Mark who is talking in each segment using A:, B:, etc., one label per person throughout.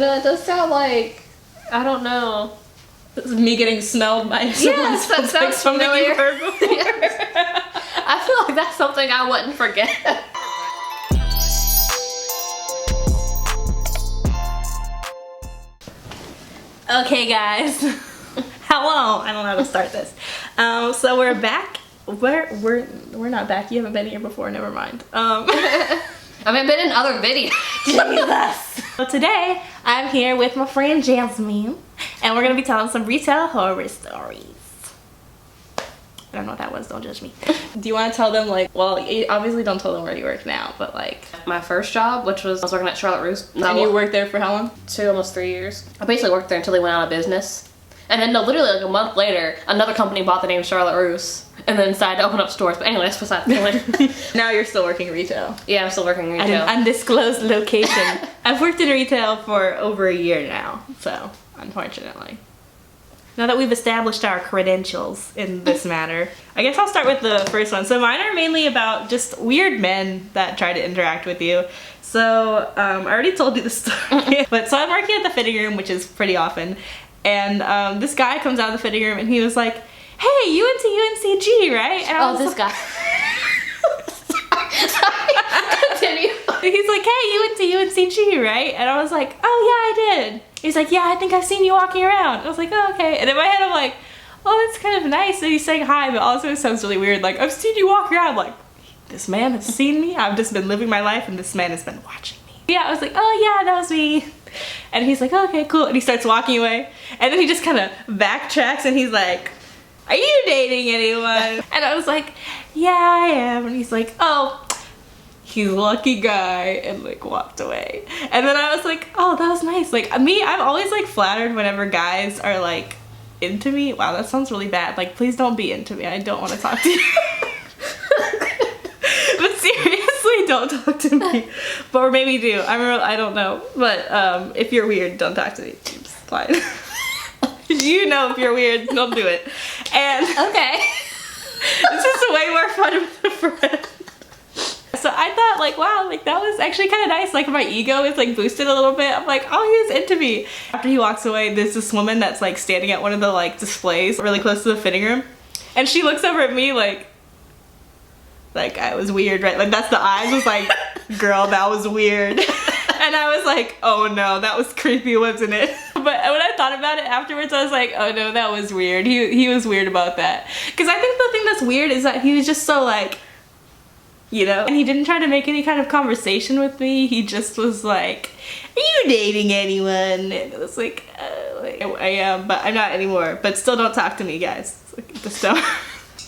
A: It does sound like, I don't know.
B: This is me getting smelled by someone.
A: Yes, that sounds
B: something
A: familiar.
B: you've heard before.
A: Yes. I feel like that's something I wouldn't forget.
B: Okay, guys. Hello. I don't know how to start this. So we're back. We're not back. You haven't been here before. Never mind.
A: I haven't been in other videos.
B: Jesus. So today I'm here with my friend Jasmine, and we're gonna be telling some retail horror stories. I don't know what that was. Don't judge me. Do you want to tell them, like, well, you obviously don't tell them where you work now, but like
A: My first job, which was, I was working at Charlotte Russe.
B: and you worked there for how long?
A: Almost 3 years. I basically worked there until they went out of business. And then, no, literally like a month later, another company bought the name Charlotte Russe and then decided to open up stores. But anyway, that's besides the point.
B: Now you're still working retail.
A: Yeah, I'm still working in
B: At
A: retail.
B: an undisclosed location. I've worked in retail for over a year now, so unfortunately. Now that we've established our credentials in this matter, I guess I'll start with the first one. So mine are mainly about just weird men that try to interact with you. So I already told you the story. But so I'm working at the fitting room, which is pretty often. And this guy comes out of the fitting room and he was like, "Hey, you went to UNCG, right?" And I was
A: this
B: like,
A: guy. Sorry. Continue.
B: He's like, "Hey, you went to UNCG, right?" And I was like, "Oh yeah, I did." He's like, "Yeah, I think I've seen you walking around." I was like, "Oh, okay." And in my head I'm like, "Oh, that's kind of nice that he's saying hi," but also it sounds really weird. Like, I've seen you walk around. Like, this man has seen me. I've just been living my life and this man has been watching me. Yeah, I was like, "Oh yeah, that was me." And he's like, "Okay, cool." And he starts walking away. And then he just kind of backtracks and he's like, "Are you dating anyone?" And I was like, "Yeah, I am." And he's like, "Oh, he's a lucky guy," and like walked away. And then I was like, "Oh, that was nice." Like me, I'm always like flattered whenever guys are like into me. Wow, that sounds really bad. Like, please don't be into me. I don't want to talk to you. But seriously, don't talk to me. But or maybe do. I don't know. But if you're weird, don't talk to me. It's fine. You know, if you're weird, don't do it. And
A: Okay.
B: it's just way more fun with a friend. So I thought, like, wow, like that was actually kind of nice. Like, my ego is like boosted a little bit. I'm like, oh, he was into me. After he walks away, there's this woman that's like standing at one of the like displays really close to the fitting room, and she looks over at me like I was weird, right? Like, that's the eyes was like, "Girl, that was weird." And I was like, "Oh no, that was creepy, wasn't it?" But when I thought about it afterwards, I was like, "Oh no, that was weird." He was weird about that. Because I think the thing that's weird is that he was just so like, you know, and he didn't try to make any kind of conversation with me. He just was like, "Are you dating anyone?" And it was like, I am, but I'm not anymore. But still don't talk to me, guys. Like, just don't.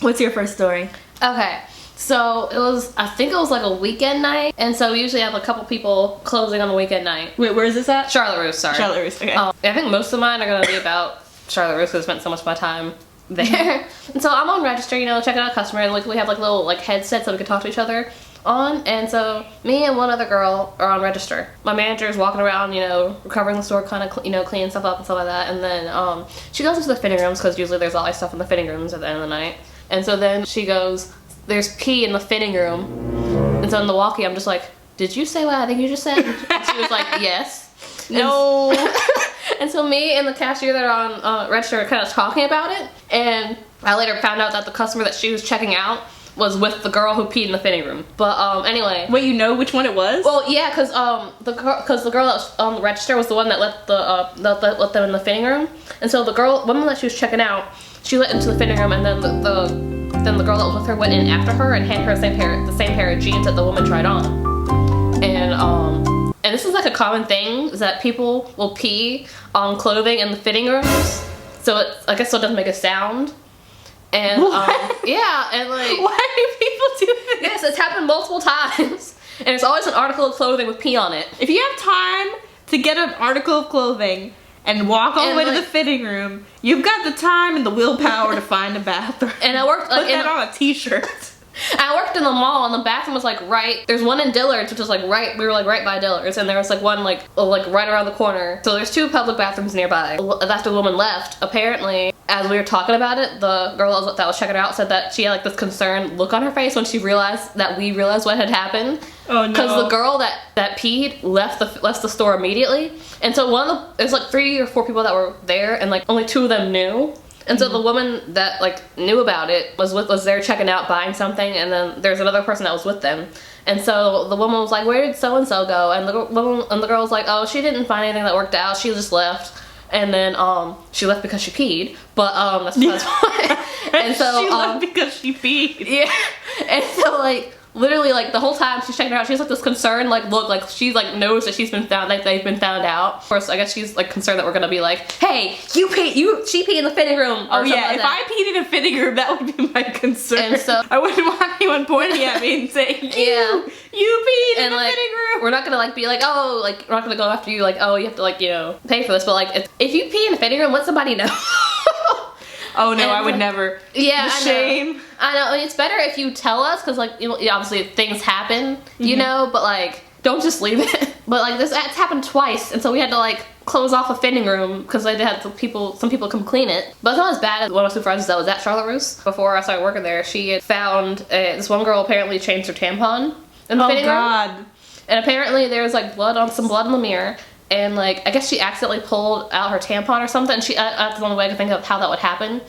B: What's your first story?
A: Okay. So it was, I think it was like a weekend night. And so we usually have a couple people closing on the weekend night.
B: Wait, where is this at?
A: Charlotte Russe, sorry.
B: Charlotte Russe, okay.
A: I think most of mine are going to be about Charlotte Russe because I spent so much of my time there. And so I'm on register, you know, checking out customers, and like we have like little like headsets so we can talk to each other on. And so me and one other girl are on register. My manager is walking around, you know, recovering the store, kind of, you know, cleaning stuff up and stuff like that. And then she goes into the fitting rooms because usually there's always stuff in the fitting rooms at the end of the night. And so then she goes, "There's pee in the fitting room." And so in the walkie, I'm just like, "Did you say what I think you just said?" And she was like, "Yes."
B: No.
A: And so me and the cashier that are on register are kind of talking about it. And I later found out that the customer that she was checking out was with the girl who peed in the fitting room. But anyway.
B: Wait, you know which one it was?
A: Well, yeah, because the girl that was on the register was the one that let let them in the fitting room. And so the woman that she was checking out, she let into the fitting room, and then the girl that was with her went in after her and handed her the same pair of jeans that the woman tried on. And this is like a common thing, is that people will pee on clothing in the fitting rooms. So I guess so it doesn't make a sound. And yeah, and like,
B: why do people do this?
A: Yes, it's happened multiple times. And it's always an article of clothing with pee on it.
B: If you have time to get an article of clothing and walk all the way to the fitting room, you've got the time and the willpower to find a bathroom.
A: And I worked like
B: put that on a t-shirt.
A: I worked in the mall, and the bathroom was like there's one in Dillard's, which was like we were like right by Dillard's, and there was like one like right around the corner. So there's two public bathrooms nearby. After the woman left, apparently as we were talking about it, the girl that was checking her out said that she had like this concerned look on her face when she realized that we realized what had happened.
B: Oh no.
A: Because the girl that peed left the store immediately. And so there's like 3 or 4 people that were there, and like only 2 of them knew. And so the woman that like knew about it was there checking out, buying something, and then there's another person that was with them. And so the woman was like, "Where did so and so go?" And the girl was like, "Oh, she didn't find anything that worked out. She just left." And then she left because she peed. But that's why. And so
B: she left because she peed.
A: Yeah. And so like literally like the whole time she's checking her out, she's like this concerned like look, like she's like knows that she's been found, like they've been found out. Of course, I guess she's like concerned that we're gonna be like, "Hey, she peed in the fitting room."
B: Oh yeah, if I peed in a fitting room, that would be my concern.
A: And so
B: I wouldn't want anyone pointing at me and saying, you peed in the fitting room.
A: We're not gonna like be like, oh, like we're not gonna go after you like, oh, you have to like, you know, pay for this. But like if you pee in the fitting room, let somebody know.
B: Oh no, I would never.
A: Yeah,
B: the shame.
A: I know. I mean, it's better if you tell us, because like, you know, obviously things happen, you know, but like don't just leave it. But like it's happened twice, and so we had to like close off a fitting room because they had some people come clean it. But it's not as bad as one of the supervisors that was at Charlotte Russe before I started working there. She had found this one girl apparently changed her tampon in the fitting room. And apparently there was like some blood in the mirror. And like, I guess she accidentally pulled out her tampon or something. That's the only way I can think of how that would happen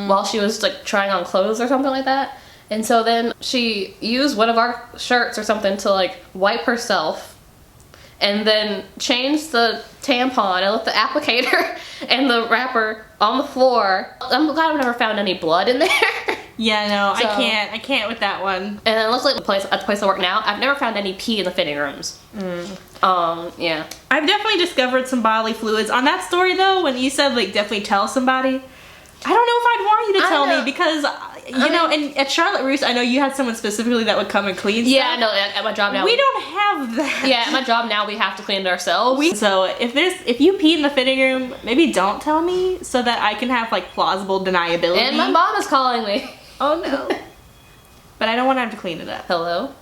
A: while she was like trying on clothes or something like that. And so then she used one of our shirts or something to like wipe herself, and then changed the tampon and left the applicator and the wrapper on the floor. I'm glad I've never found any blood in there.
B: Yeah, no, so, I can't with that one.
A: And it looks like at the place I work now, I've never found any pee in the fitting rooms. Yeah.
B: I've definitely discovered some bodily fluids. On that story though, when you said like definitely tell somebody, I don't know if I'd want you to tell me, because you know, and at Charlotte Russe, I know you had someone specifically that would come and clean stuff.
A: Yeah, no, at my job now
B: we don't have that.
A: Yeah, at my job now we have to clean it ourselves.
B: So if you pee in the fitting room, maybe don't tell me so that I can have like plausible deniability.
A: And my mom is calling me.
B: Oh no. But I don't want to have to clean it up.
A: Hello?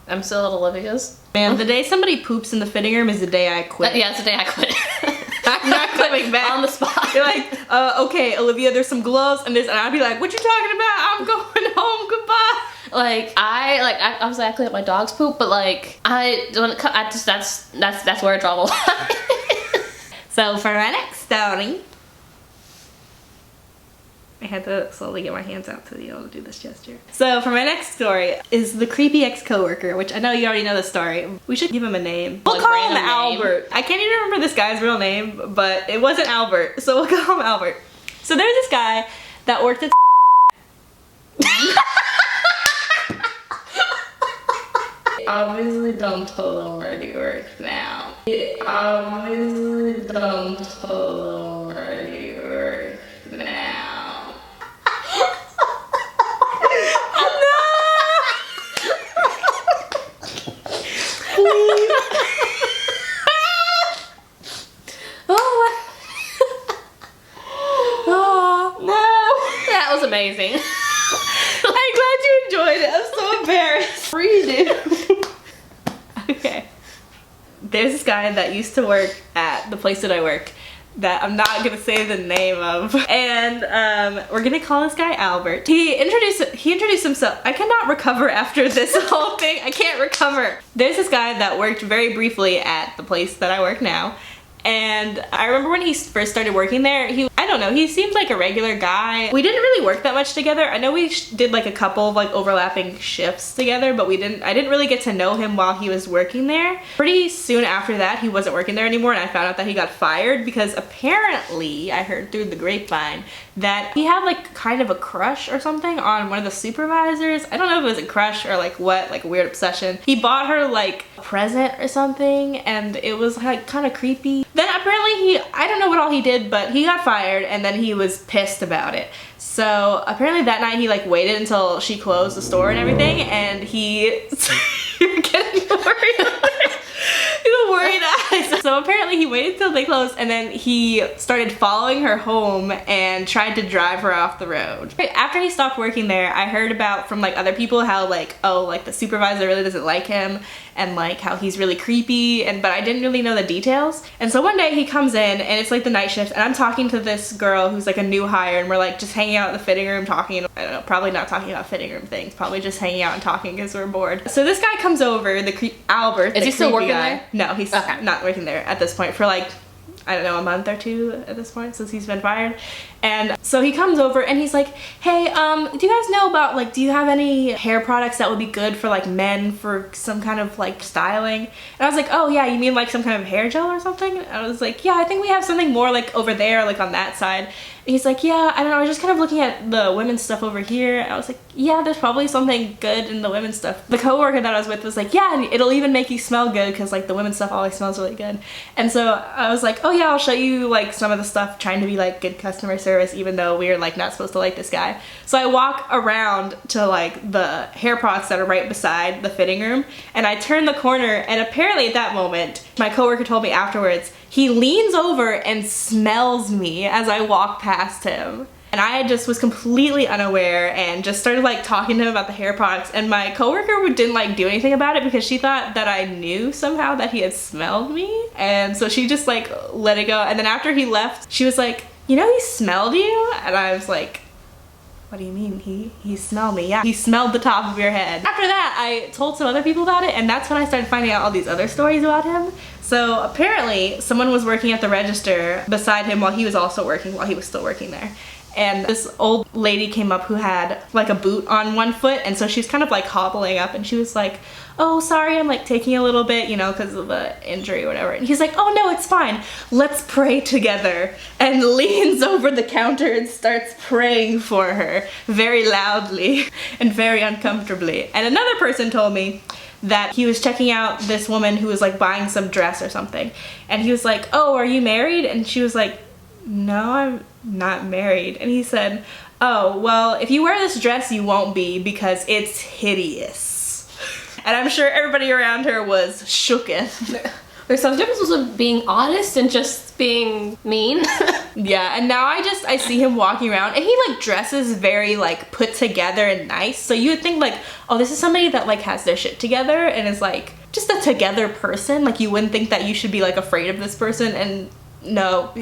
A: I'm still at Olivia's.
B: Man, the day somebody poops in the fitting room is the day I quit.
A: Yeah, it's the day I quit.
B: I'm not coming back.
A: On the spot.
B: You're like, okay, Olivia, there's some gloves and this, and I'd be like, what you talking about? I'm going home, goodbye.
A: Like, I obviously I clean up my dog's poop, but like, that's where I draw the line.
B: So for my next story, I had to slowly get my hands out to be able to do this gesture. So for my next story is the creepy ex-coworker, which I know you already know the story. We should give him a name. We'll call him Albert. I can't even remember this guy's real name, but it wasn't Albert, so we'll call him Albert. So there's this guy that worked at obviously don't tell them where he works now. Obviously don't tell them where he works now.
A: That was amazing.
B: I'm glad you enjoyed it. I'm so embarrassed. Read it. Okay. There's this guy that used to work at the place that I work that I'm not gonna say the name of, and we're gonna call this guy Albert. He introduced himself. I cannot recover after this whole thing. I can't recover. There's this guy that worked very briefly at the place that I work now. And I remember when he first started working there, I don't know, he seemed like a regular guy. We didn't really work that much together. I know we did like a couple of like overlapping shifts together, but I didn't really get to know him while he was working there. Pretty soon after that, he wasn't working there anymore, and I found out that he got fired because apparently, I heard through the grapevine, that he had like kind of a crush or something on one of the supervisors. I don't know if it was a crush or like what, like a weird obsession. He bought her like a present or something, and it was like kind of creepy. Then apparently I don't know what all he did, but he got fired, and then he was pissed about it. So apparently that night he like waited until she closed the store and everything, and you're getting worried. You're worried eyes. So apparently he waited till they closed and then he started following her home and tried to drive her off the road. After he stopped working there, I heard about from like other people how like, oh, like the supervisor really doesn't like him and like how he's really creepy, but I didn't really know the details. And so one day he comes in and it's like the night shift and I'm talking to this girl who's like a new hire and we're like just hanging out in the fitting room talking, I don't know, probably not talking about fitting room things, probably just hanging out and talking because we're bored. So this guy comes over, Albert.
A: Is he still working there?
B: No, he's not working there at this point for like, I don't know, a month or two at this point since he's been fired. And so he comes over and he's like, hey, do you guys know about like, do you have any hair products that would be good for like men for some kind of like styling? And I was like, oh yeah, you mean like some kind of hair gel or something? And I was like, yeah, I think we have something more like over there, like on that side. And he's like, yeah, I don't know, I was just kind of looking at the women's stuff over here. And I was like, yeah, there's probably something good in the women's stuff. The coworker that I was with was like, yeah, and it'll even make you smell good because like the women's stuff always smells really good. And so I was like, oh yeah, I'll show you like some of the stuff, trying to be like good customer service even though we're like not supposed to like this guy. So I walk around to like the hair products that are right beside the fitting room and I turn the corner and apparently at that moment, my coworker told me afterwards, he leans over and smells me as I walk past him. And I just was completely unaware and just started like talking to him about the hair products, and my coworker didn't like do anything about it because she thought that I knew somehow that he had smelled me. And so she just like let it go. And then after he left, she was like, you know, he smelled you? And I was like, what do you mean? He smelled me? Yeah, he smelled the top of your head. After that, I told some other people about it, and that's when I started finding out all these other stories about him. So apparently someone was working at the register beside him while he was also working, while he was still working there. And this old lady came up who had like a boot on one foot, and so she's kind of like hobbling up and she was like, oh, sorry, I'm like taking a little bit, you know, because of the injury or whatever. And he's like, oh no, it's fine. Let's pray together. And leans over the counter and starts praying for her very loudly and very uncomfortably. And another person told me that he was checking out this woman who was like buying some dress or something. And he was like, oh, are you married? And she was like, no, I'm not married. And he said, oh, well, if you wear this dress, you won't be because it's hideous. And I'm sure everybody around her was shooketh.
A: There's some difference between being honest and just being mean.
B: Yeah, and now I see him walking around and he like dresses very like put together and nice. So you would think like, oh, this is somebody that like has their shit together and is like just a together person. Like you wouldn't think that you should be like afraid of this person. And no,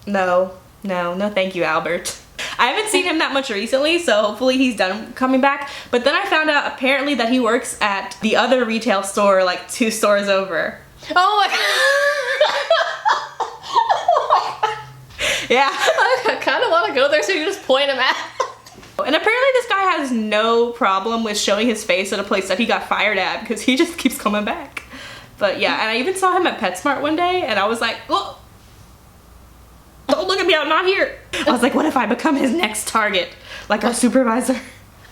B: no, thank you, Albert. I haven't seen him that much recently, so hopefully he's done coming back. But then I found out apparently that he works at the other retail store like 2 stores over.
A: Oh my god. Yeah. I kind of want to go there so you just point him at.
B: And apparently this guy has no problem with showing his face at a place that he got fired at because he just keeps coming back. But yeah, and I even saw him at PetSmart one day and I was like, oh, don't look at me, I'm not here. I was like, what if I become his next target? Like our supervisor.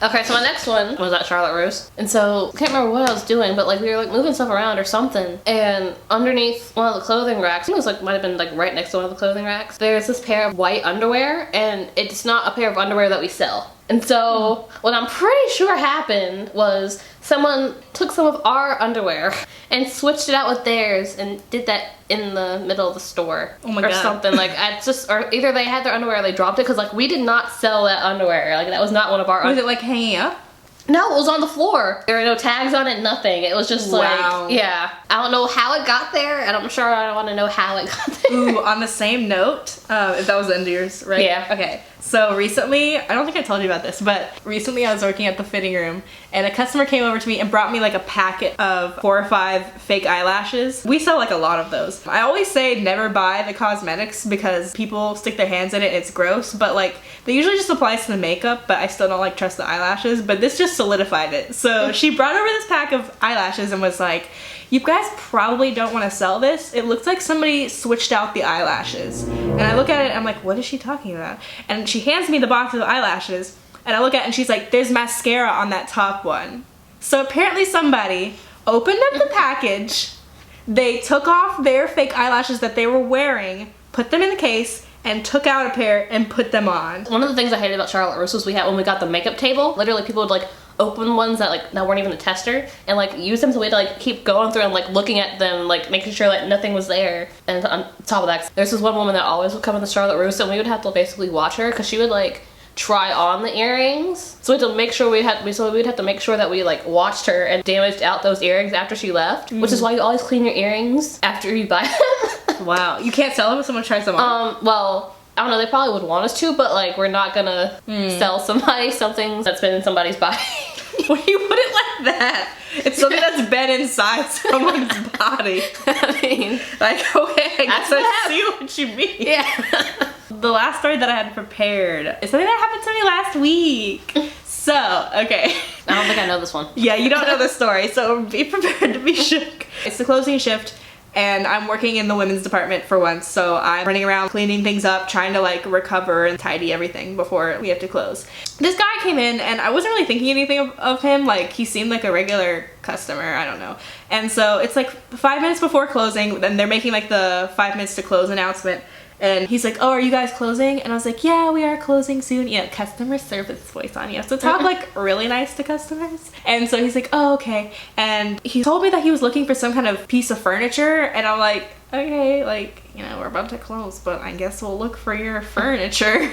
A: Okay, so my next one was at Charlotte Russe. And so, I can't remember what I was doing, but like we were like moving stuff around or something. And underneath one of the clothing racks, I think it was like, might have been like right next to one of the clothing racks, there's this pair of white underwear, and it's not a pair of underwear that we sell. And so, what I'm pretty sure happened was someone took some of our underwear and switched it out with theirs and did that in the middle of the store.
B: Oh my
A: or
B: god.
A: Something like, or either they had their underwear or they dropped it, because like we did not sell that underwear. Like that was not one of our
B: Was it like hanging up?
A: No, it was on the floor. There were no tags on it, nothing. It was just
B: Wow.
A: like, yeah. I don't know how it got there, and I'm sure I don't want to know how it got there.
B: Ooh, on the same note, if that was the end of yours, right?
A: Yeah.
B: Okay, so recently, I don't think I told you about this, but recently I was working at the fitting room and a customer came over to me and brought me like a packet of 4 or 5 fake eyelashes. We sell like a lot of those. I always say never buy the cosmetics because people stick their hands in it, it's gross, but like they usually just applies to the makeup, but I still don't like trust the eyelashes, but this just solidified it. So she brought over this pack of eyelashes and was like, you guys probably don't want to sell this. It looks like somebody switched out the eyelashes. And I look at it and I'm like, what is she talking about? And she hands me the box of eyelashes and I look at it and she's like, there's mascara on that top one. So apparently somebody opened up the package, they took off their fake eyelashes that they were wearing, put them in the case, and took out a pair and put them on.
A: One of the things I hated about Charlotte Russe was when we got the makeup table, literally people would like open ones that like that weren't even a tester, and like use them as a way to like keep going through and like looking at them, like making sure like nothing was there. And on top of that, there's this one woman that always would come in the Charlotte Russe, and we would have to basically watch her because she would like try on the earrings. So we had to make sure we'd have to make sure that we like watched her and damaged out those earrings after she left, which is why you always clean your earrings after you buy them.
B: Wow, you can't sell them if someone tries them on.
A: Well, I don't know, they probably would want us to, but like we're not gonna sell somebody something that's been in somebody's body.
B: Well, you wouldn't like that. It's something that's been inside someone's body.
A: I mean,
B: like, okay, I guess I see what you mean.
A: yeah.
B: The last story that I had prepared is something that happened to me last week. So, okay.
A: I don't think I know this one.
B: Yeah, you don't know the story, so be prepared to be shook. It's the closing shift, and I'm working in the women's department for once, so I'm running around cleaning things up, trying to like recover and tidy everything before we have to close. This guy came in, and I wasn't really thinking anything of him. Like, he seemed like a regular customer, I don't know. And so it's like 5 minutes before closing, and they're making like the 5 minutes to close announcement. And he's like, oh, are you guys closing? And I was like, yeah, we are closing soon. Yeah, customer service voice on you. So talk like really nice to customers. And so he's like, oh, okay. And he told me that he was looking for some kind of piece of furniture. And I'm like, okay, like, you know, we're about to close, but I guess we'll look for your furniture.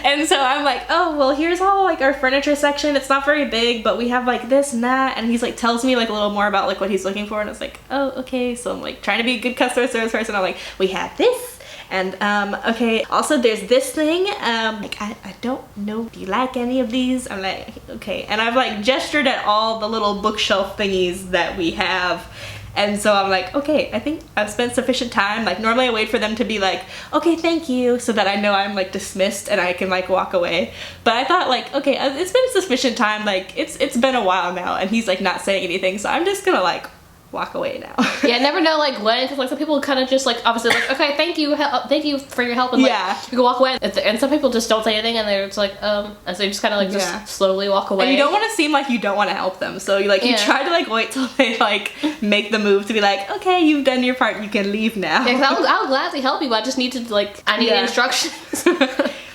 B: And so I'm like, oh, well, here's all like our furniture section. It's not very big, but we have like this and that. And he's like, tells me like a little more about like what he's looking for. And I was like, oh, okay. So I'm like trying to be a good customer service person. I'm like, we have this. And, okay, also there's this thing, like, I don't know, do you like any of these? I'm like, okay. And I've, like, gestured at all the little bookshelf thingies that we have. And so I'm like, okay, I think I've spent sufficient time. Like, normally I wait for them to be like, okay, thank you, so that I know I'm, like, dismissed and I can, like, walk away. But I thought, like, okay, it's been sufficient time. Like, it's been a while now, and he's, like, not saying anything, so I'm just gonna, like, walk away now.
A: Yeah, I never know like when, because like some people kind of just like obviously like, okay, thank you for your help, and like
B: yeah,
A: you can walk away, and some people just don't say anything, and they're just like and so you just kind of like just slowly walk away.
B: And you don't want to seem like you don't want to help them, so you like you try to like wait till they like make the move to be like, okay, you've done your part, you can leave now.
A: Yeah, I'll gladly help you, but I just need to like I need instructions.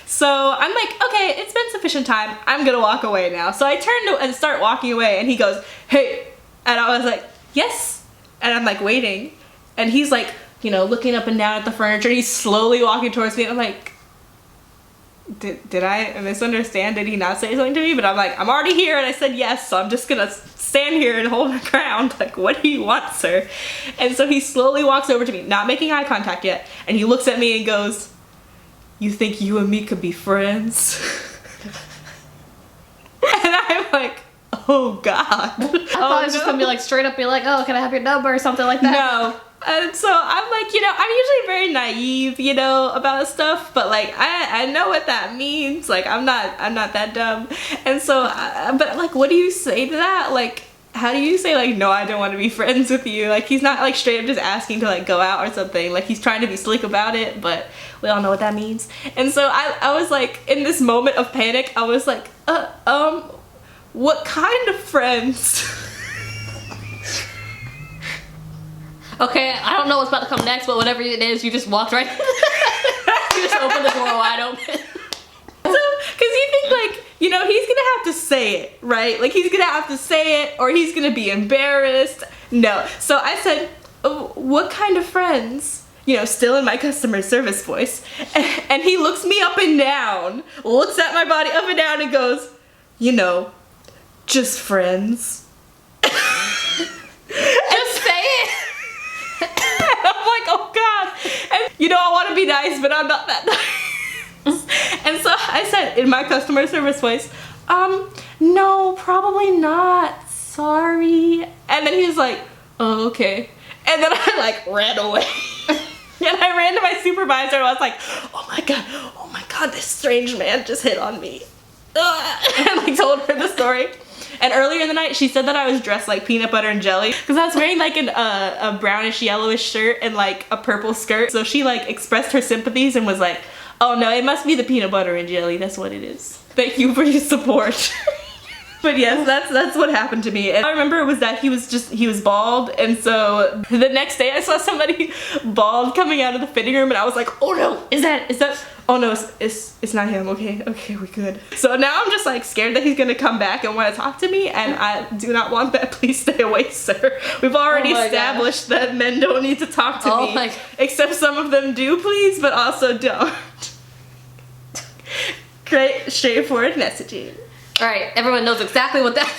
B: So I'm like, okay, it's been sufficient time, I'm gonna walk away now. So I turn and start walking away, and he goes, hey, and I was like, yes. And I'm like waiting, and he's like, you know, looking up and down at the furniture, and he's slowly walking towards me, and I'm like, did I misunderstand? Did he not say something to me? But I'm like, I'm already here, and I said yes, so I'm just gonna stand here and hold my ground. Like, what do you want, sir? And so he slowly walks over to me, not making eye contact yet, and he looks at me and goes, you think you and me could be friends? And I'm like, oh God.
A: I thought it was just gonna be like straight up be like, oh, can I have your number or something like that?
B: No. And so I'm like, you know, I'm usually very naive, you know, about stuff, but like I know what that means. Like I'm not that dumb. And so but like, what do you say to that? Like, how do you say like, no, I don't want to be friends with you? Like, he's not like straight up just asking to like go out or something. Like, he's trying to be slick about it, but we all know what that means. And so I was like, in this moment of panic, I was like, what kind of friends?
A: Okay, I don't know what's about to come next, but whatever it is, you just walked right. You just opened the door wide open.
B: So, cause you think like, you know, he's gonna have to say it, right? Like, he's gonna have to say it, or he's gonna be embarrassed. No. So I said, oh, what kind of friends? You know, still in my customer service voice. And he looks me up and down, looks at my body up and down, and goes, you know, just friends.
A: Just say it.
B: I'm like, oh God. And you know, I want to be nice, but I'm not that nice. And so I said in my customer service voice, no, probably not. Sorry. And then he was like, oh, okay. And then I like ran away. And I ran to my supervisor, and I was like, oh my God, this strange man just hit on me. And like told her the story. And earlier in the night, she said that I was dressed like peanut butter and jelly, because I was wearing like a brownish yellowish shirt and like a purple skirt. So she like expressed her sympathies and was like, oh no, it must be the peanut butter and jelly. That's what it is. Thank you for your support. But yes, that's what happened to me. And I remember was that he was bald, and so the next day I saw somebody bald coming out of the fitting room, and I was like, oh no, is that? Oh no, it's not him. Okay, we're good. So now I'm just like scared that he's gonna come back and want to talk to me, and I do not want that. Please stay away, sir. We've already established that men don't need to talk to me, except some of them do, please, but also don't. Great, straightforward messaging.
A: All right, everyone knows exactly what that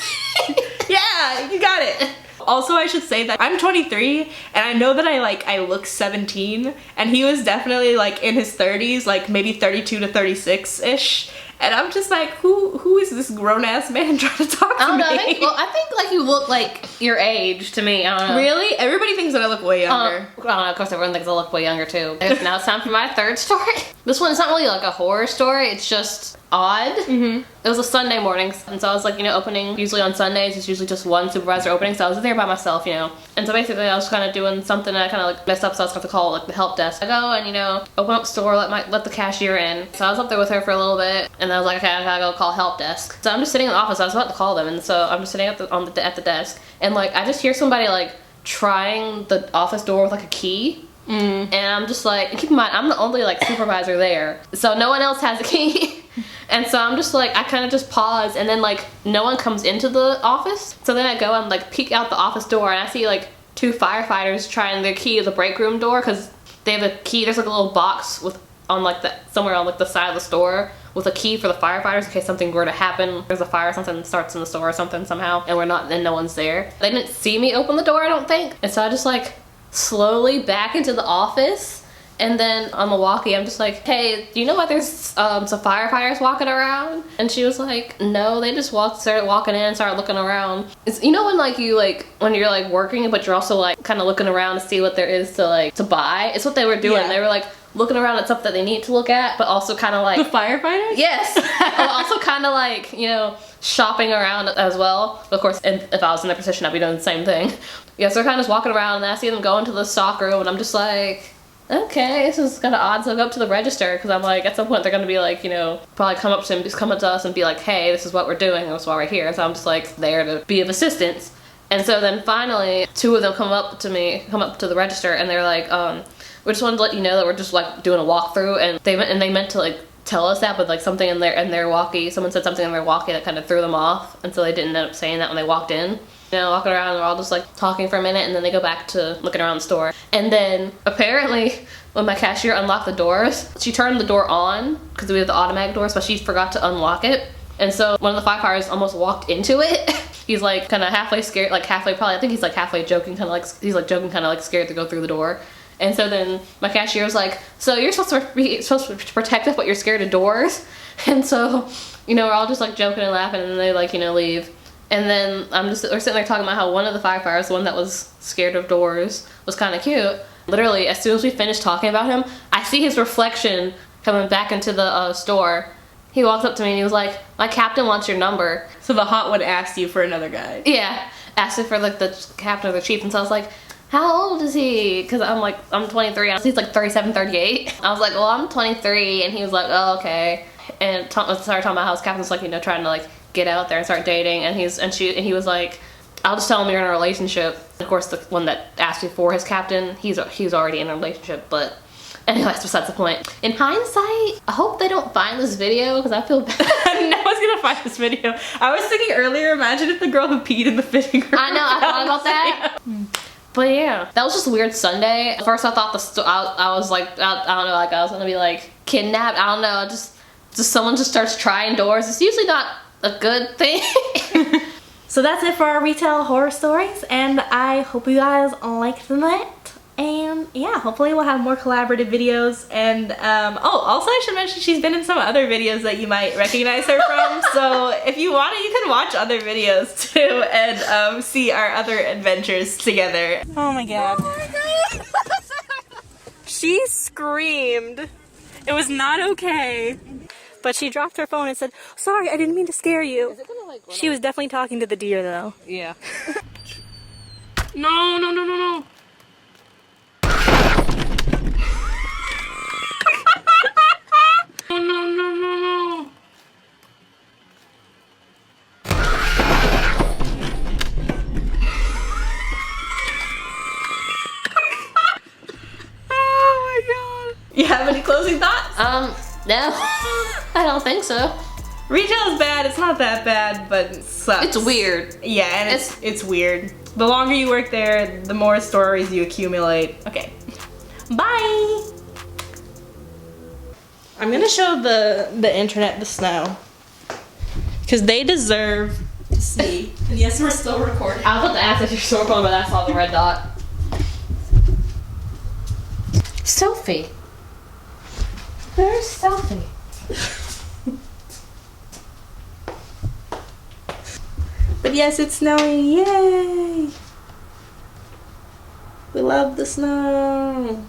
A: means.
B: Yeah, you got it. Also, I should say that I'm 23, and I know that I look 17, and he was definitely like in his 30s, like maybe 32 to 36-ish. And I'm just like, who is this grown-ass man trying to talk to me?
A: I think like you look like your age to me. I don't know.
B: Really? Everybody thinks that I look way younger.
A: I don't know, of course everyone thinks I look way younger too. Now it's time for my third story. This one's not really like a horror story, it's just odd. It was a Sunday morning, and so I was like, opening, usually on Sundays, it's usually just one supervisor opening, so I was there by myself, And so basically I was kind of doing something and I kind of like messed up, so I was going to call like the help desk. I go and, open up the store, let the cashier in. So I was up there with her for a little bit, and I was like, okay, I gotta go call help desk. So I'm just sitting in the office, I was about to call them, and so I'm just sitting at the desk, and like I just hear somebody like trying the office door with like a key. And I'm just like, keep in mind, I'm the only like supervisor there, so no one else has a key. And so I'm just like, I kind of just pause, and then like no one comes into the office. So then I go and like peek out the office door, and I see like 2 firefighters trying their key to the break room door, because they have a key. There's like a little box somewhere on like the side of the store with a key for the firefighters in case something were to happen. There's a fire, something starts in the store or something somehow, and no one's there. They didn't see me open the door, I don't think. And so I just like slowly back into the office, and then on the walkie I'm just like, hey, do you know why there's some firefighters walking around? And she was like, no, they just started walking in and started looking around. It's, when you're like working but you're also like kind of looking around to see what there is to buy. It's what they were doing. They were like looking around at stuff that they need to look at, but also kind of like
B: the firefighters.
A: Yes. But also kind of like shopping around as well. Of course, if I was in their position, I'd be doing the same thing. Yeah, so they're kind of just walking around, and I see them go into the stock room, and I'm just like, okay, this is kind of odd. So I go up to the register, because I'm like, at some point they're going to be like, probably come up to us and be like, hey, this is what we're doing, that's why we're here. So I'm just like there to be of assistance. And so then finally, 2 of them come up to the register, and they're like, we just wanted to let you know that we're just like doing a walkthrough, and they meant to like tell us that, but like something in their walkie, someone said something in their walkie that kind of threw them off, and so they didn't end up saying that when they walked in. Walking around, and we're all just like talking for a minute, and then they go back to looking around the store. And then apparently when my cashier unlocked the doors, she turned the door on because we have the automatic doors, but she forgot to unlock it. And so one of the firefighters almost walked into it. He's like kind of halfway scared, like halfway probably, I think he's like halfway joking, kind of like scared to go through the door. And so then my cashier was like, so you're supposed to protect us, but you're scared of doors? And so, we're all just like joking and laughing, and then they like, leave. And then we're sitting there talking about how one of the firefighters, the one that was scared of doors, was kind of cute. Literally, as soon as we finished talking about him, I see his reflection coming back into the store. He walks up to me and he was like, my captain wants your number.
B: So the hot one asked you for another guy.
A: Yeah, asked me for like the captain or the chief, and so I was like, how old is he? Because I'm 23, he's like 37, 38. I was like, well, I'm 23, and he was like, oh, okay. And started talking about how his captain was like, trying to like get out there and start dating, and he was like, I'll just tell him you're in a relationship. Of course, the one that asked you for his captain, he's already in a relationship, but anyway, that's besides the point. In hindsight, I hope they don't find this video, because I feel bad.
B: No one's gonna find this video. I was thinking earlier, imagine if the girl who peed in the fitting room.
A: I know, I thought about that. But yeah, that was just a weird Sunday. At first I thought I was like, I don't know, like I was gonna be like kidnapped. I don't know, just someone just starts trying doors. It's usually not a good thing.
B: So that's it for our retail horror stories, and I hope you guys liked that. And yeah, hopefully we'll have more collaborative videos. And also I should mention she's been in some other videos that you might recognize her from. So if you want it, you can watch other videos too and see our other adventures together. Oh my god. Oh my god. She screamed. It was not okay. But she dropped her phone and said, sorry, I didn't mean to scare you. She was definitely talking to the deer though.
A: Yeah.
B: No, no, no, no, no. No, no, no, no, no. You have any closing thoughts?
A: No. I don't think so.
B: Retail is bad. It's not that bad, but it sucks.
A: It's weird.
B: Yeah, and it's weird. The longer you work there, the more stories you accumulate. Okay. Bye! I'm gonna show the internet the snow. Because they deserve to see. And yes, we're still recording.
A: I was about to ask if you're still recording, but I saw the red dot. Sophie. Where's Sophie?
B: But yes, it's snowing. Yay! We love the snow.